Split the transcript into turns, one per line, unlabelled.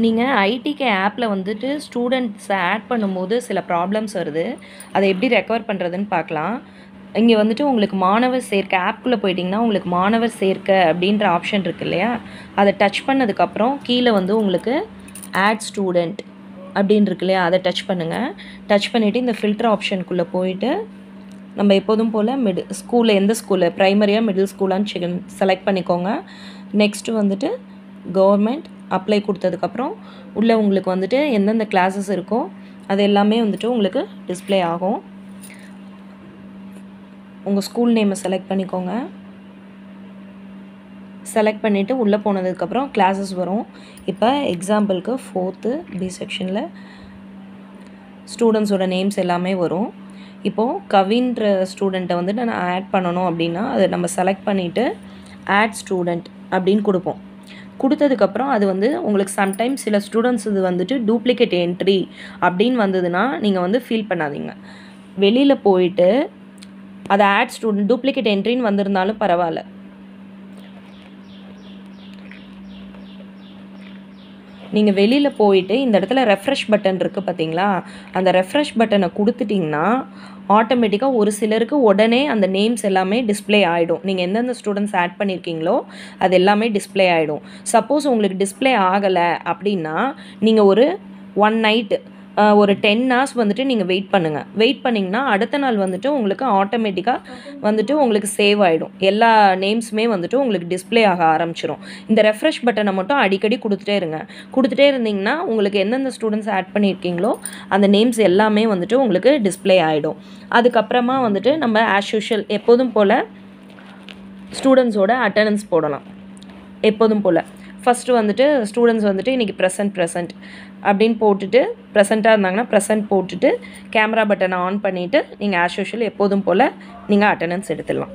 நீங்கள் ஐடிகே ஆப்பில் வந்துட்டு ஸ்டூடெண்ட்ஸை ஆட் பண்ணும்போது சில ப்ராப்ளம்ஸ் வருது. அதை எப்படி ரெக்கவர் பண்ணுறதுன்னு பார்க்கலாம். இங்கே வந்துட்டு உங்களுக்கு மாணவர் சேர்க்கை ஆப்குள்ளே போயிட்டிங்கன்னா உங்களுக்கு மாணவர் சேர்க்கை அப்படின்ற ஆப்ஷன் இருக்குது இல்லையா, அதை டச் பண்ணதுக்கப்புறம் கீழே வந்து உங்களுக்கு ஆட் ஸ்டூடெண்ட் அப்படின்னு இருக்கு இல்லையா, அதை டச் பண்ணுங்கள். டச் பண்ணிவிட்டு இந்த ஃபில்டர் ஆப்ஷனுக்குள்ளே போயிட்டு நம்ம எப்போதும் போல் ஸ்கூலில் எந்த ஸ்கூலு ப்ரைமரியாக மிடில் ஸ்கூலான்னு செலக்ட் பண்ணிக்கோங்க. நெக்ஸ்ட்டு வந்துட்டு கவர்மெண்ட் அப்ளை கொடுத்ததுக்கப்புறம் உள்ளே உங்களுக்கு வந்துட்டு எந்தெந்த கிளாஸஸ் இருக்கோ அது எல்லாமே வந்துட்டு உங்களுக்கு டிஸ்பிளே ஆகும். உங்கள் ஸ்கூல் நேமை செலக்ட் பண்ணிக்கோங்க. செலக்ட் பண்ணிவிட்டு உள்ளே போனதுக்கப்புறம் கிளாஸஸ் வரும். இப்போ எக்ஸாம்பிளுக்கு 4th பி செக்ஷனில் ஸ்டூடெண்ட்ஸோட நேம்ஸ் எல்லாமே வரும். இப்போது கவின்ற ஸ்டூடெண்ட்டை வந்துட்டு நான் ஆட் பண்ணணும் அப்படின்னா அதை நம்ம செலக்ட் பண்ணிவிட்டு ஆட் ஸ்டூடெண்ட் அப்படின்னு கொடுப்போம். கொடுத்ததுக்கப்புறம் அது வந்து உங்களுக்கு சம்டைம்ஸ் சில ஸ்டூடெண்ட்ஸ் இது வந்துட்டு டூப்ளிகேட் என்ட்ரி அப்படின்னு வந்ததுன்னா நீங்கள் வந்து ஃபீல் பண்ணாதீங்க. வெளியில் போயிட்டு அதை ஆட் ஸ்டூடெண்ட் டூப்ளிகேட் என்ட்ரின்னு வந்திருந்தாலும் பரவாயில்ல, நீங்கள் வெளியில் போயிட்டு இந்த இடத்துல ரெஃப்ரெஷ் பட்டன் இருக்குது பார்த்தீங்களா, அந்த ரெஃப்ரெஷ் பட்டனை கொடுத்துட்டிங்கன்னா ஆட்டோமேட்டிக்காக ஒரு சிலருக்கு உடனே அந்த நேம்ஸ் எல்லாமே டிஸ்பிளே ஆகிடும். நீங்கள் எந்தெந்த ஸ்டூடெண்ட்ஸ் ஆட் பண்ணியிருக்கீங்களோ அது எல்லாமே டிஸ்பிளே ஆகிடும். சப்போஸ் உங்களுக்கு டிஸ்பிளே ஆகலை அப்படின்னா நீங்கள் ஒரு 1 நைட்டு ஒரு 10 hours வந்துட்டு நீங்கள் வெயிட் பண்ணுங்கள். வெயிட் பண்ணிங்கன்னா அடுத்த நாள் வந்துட்டு உங்களுக்கு ஆட்டோமேட்டிக்காக வந்துட்டு உங்களுக்கு சேவ் ஆகிடும். எல்லா நேம்ஸுமே வந்துட்டு உங்களுக்கு டிஸ்பிளே ஆக ஆரம்பிச்சிடும். இந்த ரெஃப்ரெஷ் பட்டனை மட்டும் அடிக்கடி கொடுத்துட்டே இருங்க. கொடுத்துட்டே இருந்தீங்கன்னா உங்களுக்கு எந்தெந்த ஸ்டூடெண்ட்ஸ் ஆட் பண்ணியிருக்கீங்களோ அந்த நேம்ஸ் எல்லாமே வந்துட்டு உங்களுக்கு டிஸ்பிளே ஆகிடும். அதுக்கப்புறமா வந்துட்டு நம்ம ஆஸ் யூஷுவல் எப்போதும் போல் ஸ்டூடெண்ட்ஸோட அட்டண்டன்ஸ் போடலாம். எப்போதும் போல் ஃபஸ்ட்டு வந்துட்டு ஸ்டூடெண்ட்ஸ் வந்துட்டு இன்றைக்கி ப்ரெசன்ட் அப்படின்னு போட்டுட்டு ப்ரெசண்ட்டாக இருந்தாங்கன்னா ப்ரெசன்ட் போட்டுட்டு கேமரா பட்டனை ஆன் பண்ணிவிட்டு நீங்கள் ஆஸ் யூஷுவல் எப்போதும் போல் நீங்கள் அட்டண்டன்ஸ் எடுத்துடலாம்.